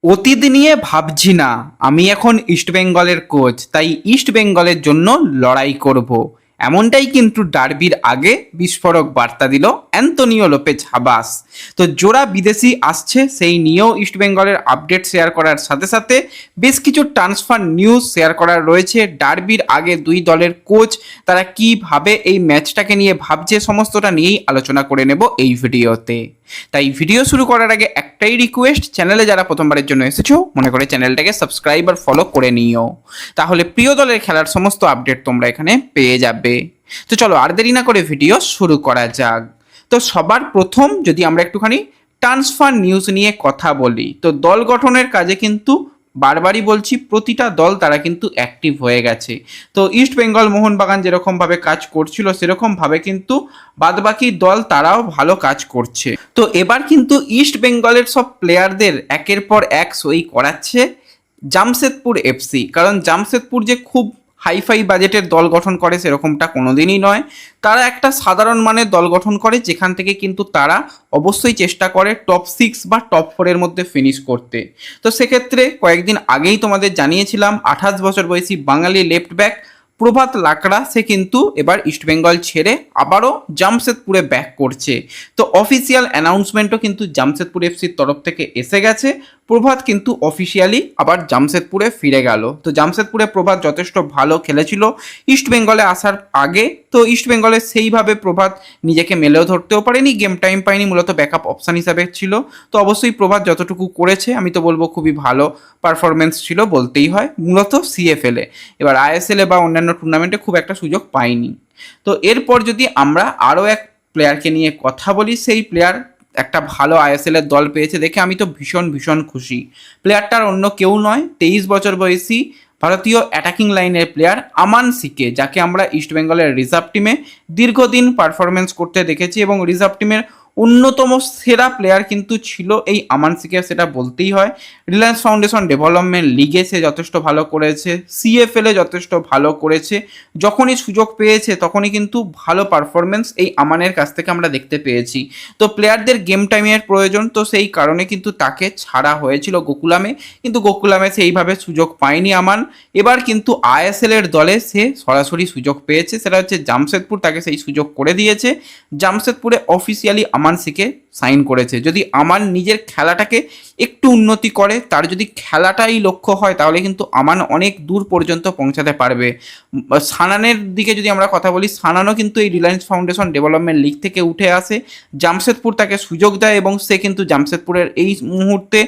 অতীত নিয়ে ভাবছি না, আমি এখন ইস্টবেঙ্গলের কোচ, তাই ইস্টবেঙ্গলের জন্য লড়াই করব। এমনটাই কিন্তু ডার্বির আগে বিস্ফোরক বার্তা দিল অ্যান্তোনিও লোপেজ হাবাস। তো জোড়া বিদেশি আসছে সেই নিয়েও ইস্টবেঙ্গলের আপডেট শেয়ার করার সাথে সাথে বেশ কিছু ট্রান্সফার নিউজ শেয়ার করার রয়েছে। ডার্বির আগে দুই দলের কোচ তারা কিভাবে এই ম্যাচটাকে নিয়ে ভাবছে, সমস্তটা নিয়েই আলোচনা করে নেব এই ভিডিওতে। তাই ভিডিও শুরু করার আগে একটাই রিকোয়েস্ট, চ্যানেলে যারা প্রথমবারের জন্য এসেছো মনে করে চ্যানেলটাকে সাবস্ক্রাইব আর ফলো করে নিও, তাহলে প্রিয় দলের খেলার সমস্ত আপডেট তোমরা এখানে পেয়ে যাবে। তো চলো আর দেরি না করে ভিডিও শুরু করা যাক। তো সবার প্রথম যদি আমরা একটুখানি ট্রান্সফার নিউজ নিয়ে কথা বলি, তো দল গঠনের কাজে কিন্তু বারবারই বলছি প্রতিটা দল তারা কিন্তু অ্যাক্টিভ হয়ে গেছে। তো ইস্ট বেঙ্গল মোহনবাগান যেরকমভাবে কাজ করছিল সেরকমভাবে কিন্তু বাদবাকি দল তারাও ভালো কাজ করছে। তো এবার কিন্তু ইস্ট বেঙ্গলের সব প্লেয়ারদের একের পর এক সই করাচ্ছে জামশেদপুর এফসি, কারণ জামশেদপুর যে খুব হাইফাই বাজেটের দল গঠন করে সেরকমটা কোনোদিনই নয়। তারা একটা সাধারণ মানের দল গঠন করে, যেখান থেকে কিন্তু তারা অবশ্যই চেষ্টা করে টপ 6 বা টপ 4-এর মধ্যে ফিনিশ করতে। তো সেক্ষেত্রে কয়েকদিন আগেই তোমাদের জানিয়েছিলাম 28 বছর বয়সী বাঙালি লেফট ব্যাক প্রভাত লাকড়া সে কিন্তু এবার ইস্টবেঙ্গল ছেড়ে আবারও জামশেদপুরে ব্যাক করছে। তো অফিসিয়াল অ্যানাউন্সমেন্টও কিন্তু জামশেদপুর এফসির তরফ থেকে এসে গেছে। প্রভাত কিন্তু অফিসিয়ালি আবার জামশেদপুরে ফিরে গেল। তো জামশেদপুরে প্রভাত যথেষ্ট ভালো খেলেছিল ইস্টবেঙ্গলে আসার আগে। তো ইস্টবেঙ্গলে সেইভাবে প্রভাত নিজেকে মেলেও ধরতেও পারেনি, গেম টাইম পায়নি, মূলত ব্যাকআপ অপশান হিসাবে ছিল। তো অবশ্যই প্রভাত যতটুকু করেছে আমি তো বলবো খুবই ভালো পারফরমেন্স ছিল বলতেই হয়, মূলত সিএফএলে। এবার আইএসএলে বা অন্যান্য টুর্নামেন্টে খুব একটা সুযোগ পাইনি। তো এরপর যদি আমরা আরও এক প্লেয়ারকে নিয়ে কথা বলি, সেই প্লেয়ার একটা ভালো আইএসএল এর দল পেয়েছে দেখে আমি তো ভীষণ ভীষণ খুশি। প্লেয়ারটার অন্য কেউ নয়, 23 বছর বয়সী ভারতীয় অ্যাটাকিং লাইনের প্লেয়ার আমান সিকে, যাকে আমরা ইস্টবেঙ্গলের রিজার্ভ টিমে দীর্ঘদিন পারফরমেন্স করতে দেখেছি এবং রিজার্ভ টিমের অন্যতম সেরা প্লেয়ার কিন্তু ছিল এই আমান সিকে, সেটা বলতেই হয়। রিলায়েন্স ফাউন্ডেশন ডেভেলপমেন্ট লিগে সে যথেষ্ট ভালো করেছে, সিএফএলে যথেষ্ট ভালো করেছে। যখনই সুযোগ পেয়েছে তখনই কিন্তু ভালো পারফরমেন্স এই আমানের কাছ থেকে আমরা দেখতে পেয়েছি। তো প্লেয়ারদের গেম টাইমের প্রয়োজন, তো সেই কারণে কিন্তু তাকে ছাড়া হয়েছিল গোকুলামে, কিন্তু গোকুলামে সেইভাবে সুযোগ পায়নি আমান। এবার কিন্তু আইএসএল এর দলে সে সরাসরি সুযোগ পেয়েছে, সেটা হচ্ছে জামশেদপুর তাকে সেই সুযোগ করে দিয়েছে। জামশেদপুরে অফিসিয়ালি আমান সিকে সাইন করেছে। যদি আমান নিজের খেলাটাকে একটু উন্নতি করে, তার যদি খেলাটাই লক্ষ্য হয়, তাহলে কিন্তু আমান অনেক দূর পর্যন্ত পৌঁছাতে পারবে। সানানের দিকে যদি আমরা কথা বলি, সানানও কিন্তু এই রিলায়েন্স ফাউন্ডেশন ডেভেলপমেন্ট লিগ থেকে উঠে আসে, জামশেদপুর তাকে সুযোগ দেয় এবং সে কিন্তু জামশেদপুরের এই মুহূর্তে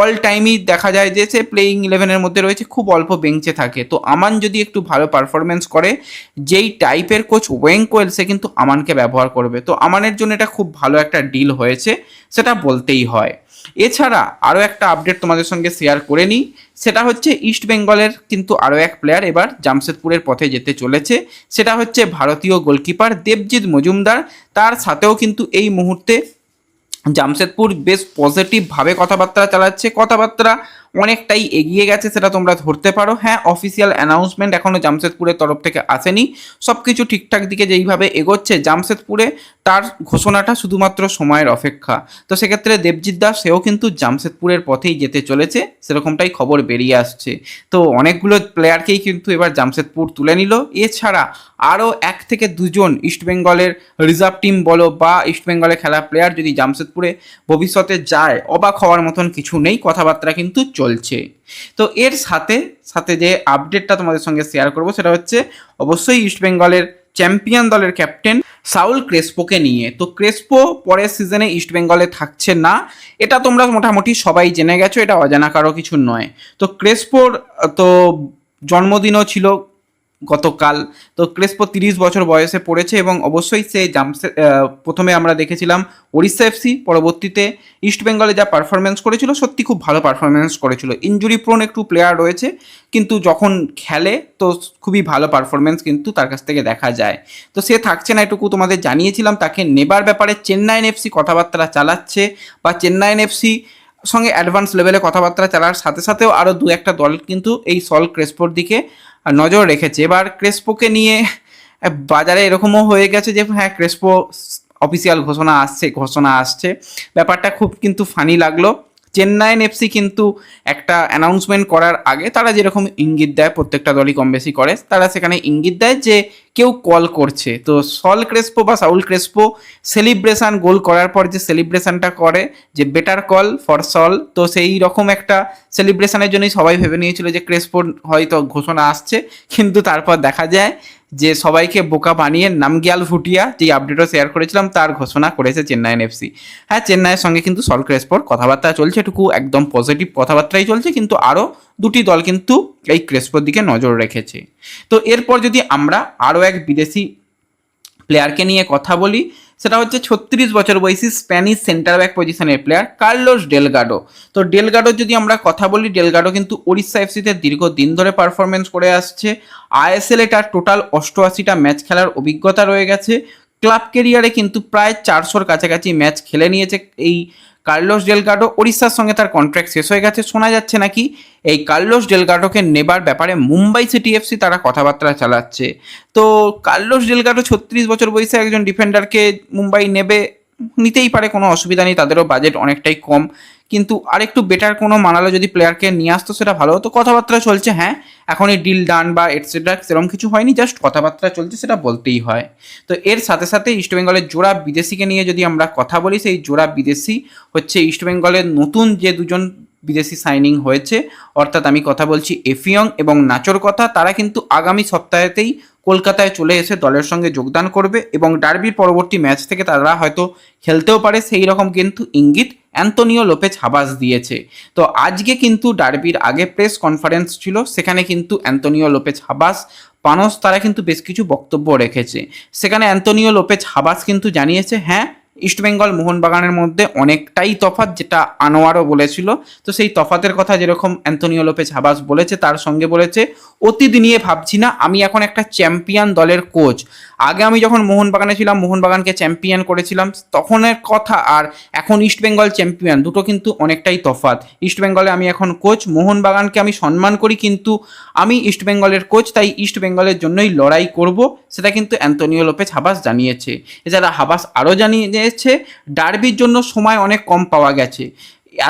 অল টাইমই দেখা যায় যে সে প্লেয়িং 11-এর মধ্যে রয়েছে, খুব অল্প বেঞ্চে থাকে। তো আমান যদি একটু ভালো পারফরমেন্স করে, যেই টাইপের কোচ ওয়েং কোয়েল সে কিন্তু আমানকে ব্যবহার করবে। তো আমানের জন্য এটা খুব ভালো একটা ডিল হয়েছে, সেটা বলতেই হয়। এছাড়া আরও একটা আপডেট তোমাদের সঙ্গে শেয়ার করে নিই, সেটা হচ্ছে ইস্ট বেঙ্গলের কিন্তু আরও এক প্লেয়ার এবার জামশেদপুরের পথে যেতে চলেছে, সেটা হচ্ছে ভারতীয় গোলকিপার দেবজিৎ মজুমদার। তার সাথেও কিন্তু এই মুহূর্তে জামশেদপুর বেশ পজিটিভভাবে কথাবার্তা চালাচ্ছে, কথাবার্তা অনেকটাই এগিয়ে গেছে, সেটা তোমরা ধরতে পারো। হ্যাঁ, অফিসিয়াল অ্যানাউন্সমেন্ট এখনও জামশেদপুরের তরফ থেকে আসেনি, সব কিছু ঠিকঠাক দিকে যেইভাবে এগোচ্ছে জামশেদপুরে, তার ঘোষণাটা শুধুমাত্র সময়ের অপেক্ষা। তো সেক্ষেত্রে দেবজিৎ দাস সেও কিন্তু জামশেদপুরের পথেই যেতে চলেছে, সেরকমটাই খবর বেরিয়ে আসছে। তো অনেকগুলো প্লেয়ারকেই কিন্তু এবার জামশেদপুর তুলে নিল। এছাড়া আরও 1 থেকে 2জন ইস্টবেঙ্গলের রিজার্ভ টিম বলো বা ইস্টবেঙ্গলে খেলা প্লেয়ার যদি জামশেদপুরে ভবিষ্যতে যায়, অবাক হওয়ার মতন কিছু নেই, কথাবার্তা কিন্তু চলছে। তো এর সাথে সাথে যে আপডেটটা তোমাদের সঙ্গে শেয়ার করব সেটা হচ্ছে অবশ্যই ইস্টবেঙ্গলের চ্যাম্পিয়ন দলের ক্যাপ্টেন সাউল ক্রেসপোকে নিয়ে। তো ক্রেসপো পরের সিজনে ইস্টবেঙ্গলে থাকছে না, এটা তোমরা মোটামুটি সবাই জেনে গেছো, এটা অজানা কারো কিছু নয়। তো ক্রেসপোর তো জন্মদিনও ছিল গতকাল। তো ক্রেসপো 30 বছর বয়সে পড়েছে এবং অবশ্যই সে প্রথমে আমরা দেখেছিলাম ওড়িশা এফসি, পরবর্তীতে ইস্টবেঙ্গলে যা পারফরমেন্স করেছিল সত্যি খুব ভালো পারফরমেন্স করেছিল। ইনজুরি প্রোন একটু প্লেয়ার রয়েছে, কিন্তু যখন খেলে তো খুবই ভালো পারফরমেন্স কিন্তু তার কাছ থেকে দেখা যায়। তো সে থাকছে না এটুকু তোমাদের জানিয়েছিলাম। তাকে নেবার ব্যাপারে চেন্নাইন এফসি কথাবার্তা চালাচ্ছে, বা চেন্নাইন এফসি সঙ্গে অ্যাডভান্স লেভেলে কথাবার্তা চালার সাথে সাথেও আরও 2-1টা দল কিন্তু এই সল ক্রেসপোর দিকে নজর রেখেছে। এবার ক্রেসপোকে নিয়ে বাজারে এরকমও হয়ে গেছে যে হ্যাঁ, ক্রেসপো অফিসিয়াল ঘোষণা আসছে। ব্যাপারটা খুব কিন্তু ফানি লাগলো। চেন্নাইন এফসি কিন্তু একটা অ্যানাউন্সমেন্ট করার আগে তারা যেরকম ইঙ্গিত দেয়, প্রত্যেকটা দলই কম বেশি করে, তারা সেখানে ইঙ্গিত দেয় যে কেউ কল করছে। তো সল ক্রেসপো বা সাউল ক্রেসপো সেলিব্রেশন, গোল করার পর যে সেলিব্রেশনটা করে যে বেটার কল ফর সল, তো সেই রকম একটা সেলিব্রেশনের জন্যই সবাই ভেবে নিয়েছিল যে ক্রেসপোর হয়তো ঘোষণা আসছে, কিন্তু তারপর দেখা যায় যে সবাইকে বোকা বানিয়ে নামগিয়াল ভুটিয়া, যে আপডেটও শেয়ার করেছিলাম, তার ঘোষণা করেছে চেন্নাইন এফসি। হ্যাঁ, চেন্নাইয়ের সঙ্গে কিন্তু সল ক্রেসপোর কথাবার্তা চলছে, এটুকু একদম পজিটিভ কথাবার্তাই চলছে, কিন্তু আরও দুটি দল কিন্তু এই ক্রেসপোর দিকে নজর রেখেছে। তো এরপর যদি আমরা আরও এক বিদেশি প্লেয়ারকে নিয়ে কথা বলি, সেটা হচ্ছে 36 বছর বয়সী স্প্যানিশ সেন্টার ব্যাক পজিশনের প্লেয়ার কার্লোস ডেলগাডো। তো ডেলগাডোর যদি আমরা কথা বলি, ডেলগাডো কিন্তু ওড়িশা এফসিতে দীর্ঘদিন ধরে পারফরমেন্স করে আসছে। আইএসএলে তার টোটাল 88টা ম্যাচ খেলার অভিজ্ঞতা রয়ে গেছে। ক্লাব কেরিয়ারে কিন্তু প্রায় 400-র কাছাকাছি ম্যাচ খেলে নিয়েছে এই কার্লোস ডেলগাডো। ওড়িশার সঙ্গে তার কন্ট্রাক্ট শেষ হয়ে গেছে। শোনা যাচ্ছে নাকি এই কার্লোস ডেলগাডোকে নেবার ব্যাপারে মুম্বাই সিটি এফসি তারা কথাবার্তা চালাচ্ছে। তো কার্লোস ডেলগাডো 36 বছর বয়সে একজন ডিফেন্ডারকে মুম্বাই নেবে, নিতেই পারে, কোনো অসুবিধা নেই, তাদেরও বাজেট অনেকটাই কম, কিন্তু আরেকটু বেটার কোনো মানালো যদি প্লেয়ারকে নিয়ে আসতো সেটা ভালো হতো। কথাবার্তা চলছে, হ্যাঁ, এখনই ডিল ডান বা এটসেট্রা সেরকম কিছু হয়নি, জাস্ট কথাবার্তা চলছে, সেটা বলতেই হয়। তো এর সাথে সাথে ইস্টবেঙ্গলের জোড়া বিদেশিকে নিয়ে যদি আমরা কথা বলি, সেই জোড়া বিদেশি হচ্ছে ইস্টবেঙ্গলের নতুন যে দুজন বিদেশি সাইনিং হয়েছে, অর্থাৎ আমি কথা বলছি এফিয়ং এবং নাচোর কথা। তারা কিন্তু আগামী সপ্তাহেতেই কলকাতায় চলে এসে দলের সঙ্গে যোগদান করবে এবং ডার্বির পরবর্তী ম্যাচ থেকে তারা হয়তো খেলতেও পারে, সেই রকম কিন্তু ইঙ্গিত অ্যান্তোনিও লোপেজ হাবাস দিয়েছে। তো আজকে কিন্তু ডার্বির আগে প্রেস কনফারেন্স ছিল, সেখানে কিন্তু অ্যান্তোনিও লোপেজ হাবাস, পানস, তারা কিন্তু বেশ কিছু বক্তব্য রেখেছে। সেখানে অ্যান্তোনিও লোপেজ হাবাস কিন্তু জানিয়েছে, হ্যাঁ, ইস্টবেঙ্গল মোহনবাগানের মধ্যে অনেকটাই তফাৎ, যেটা আনোয়ারও বলেছিল। তো সেই তফাতের কথা যেরকম অ্যান্তোনিও লোপেজ হাবাস বলেছে, তার সঙ্গে বলেছে অতীত নিয়ে ভাবছি না, আমি এখন একটা চ্যাম্পিয়ন দলের কোচ। আগে আমি যখন মোহনবাগানে ছিলাম, মোহনবাগানকে চ্যাম্পিয়ন করেছিলাম, তখনের কথা আর এখন ইস্টবেঙ্গল চ্যাম্পিয়ন, দুটো কিন্তু অনেকটাই তফাৎ। ইস্টবেঙ্গলে আমি এখন কোচ, মোহনবাগানকে আমি সম্মান করি, কিন্তু আমি ইস্টবেঙ্গলের কোচ, তাই ইস্টবেঙ্গলের জন্যই লড়াই করব, সেটা কিন্তু অ্যান্তোনিও লোপেজ হাবাস জানিয়েছে। এছাড়া হাবাস আরও জানিয়েছে ডার্বির জন্য সময় অনেক কম পাওয়া গেছে,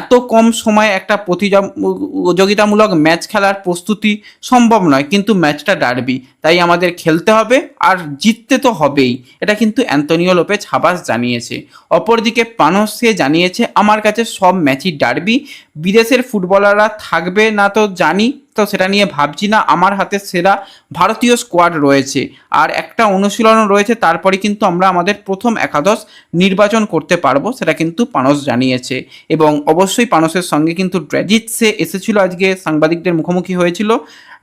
এত কম সময়ে একটা প্রতিযোগিতামূলক ম্যাচ খেলার প্রস্তুতি সম্ভব নয়, কিন্তু ম্যাচটা ডার্বি, তাই আমাদের খেলতে হবে আর জিততে তো হবেই, এটা কিন্তু অ্যান্তোনিও লোপেজ হাবাস জানিয়েছে। অপরদিকে পানস সে জানিয়েছে, আমার কাছে সব ম্যাচই ডার্বি, বিদেশের ফুটবলাররা থাকবে না তো জানি, তো সেটা নিয়ে ভাবছি না, আমার হাতে সেরা ভারতীয় স্কোয়াড রয়েছে আর একটা অনুশীলনও রয়েছে, তারপরে কিন্তু আমরা আমাদের প্রথম একাদশ নির্বাচন করতে পারবো, সেটা কিন্তু পানস জানিয়েছে। এবং অবশ্যই পানসের সঙ্গে কিন্তু ড্র্যাজিট সে এসেছিল, আজকে সাংবাদিকদের মুখোমুখি হয়েছিল।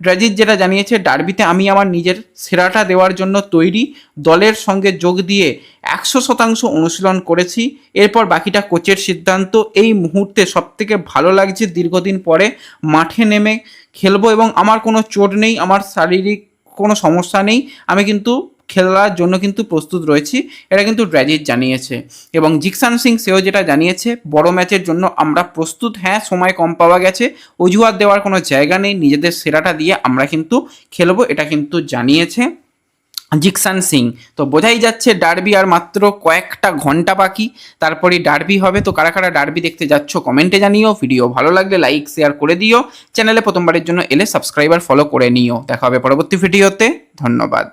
ড্র্যাজিট যেটা জানিয়েছে, ডার্বিতে আমি আমার নিজের সেরাটা দেওয়ার জন্য তৈরি, দলের সঙ্গে যোগ দিয়ে 100% অনুশীলন করেছি, এরপর বাকিটা কোচের সিদ্ধান্ত। এই মুহূর্তে সবথেকে ভালো লাগছে দীর্ঘদিন পরে মাঠে নেমে খেলবো এবং আমার কোনো চোট নেই, আমার শারীরিক কোনো সমস্যা নেই, আমি কিন্তু খেলার জন্য কিন্তু প্রস্তুত রয়েছি, এটা কিন্তু ড্র্যাজিট জানিয়েছে। এবং জিকসান সিং সেও যেটা জানিয়েছে, বড় ম্যাচের জন্য আমরা প্রস্তুত, হ্যাঁ, সময় কম পাওয়া গেছে, অজুহাত দেওয়ার কোনো জায়গা নেই, নিজেদের সেরাটা দিয়ে আমরা কিন্তু খেলবো, এটা কিন্তু জানিয়েছে জিকসান সিং। তো বোঝাই যাচ্ছে ডার্বি আর মাত্র কয়েকটা ঘন্টা বাকি, তারপরে ডার্বি হবে। তো কারা কারা ডার্বি দেখতে যাচ্ছ কমেন্টে জানিও, ভিডিও ভালো লাগলে লাইক শেয়ার করে দিও, চ্যানেলে প্রথমবারের জন্য এলে সাবস্ক্রাইবার ফলো করে নিও। দেখা হবে পরবর্তী ভিডিওতে, ধন্যবাদ।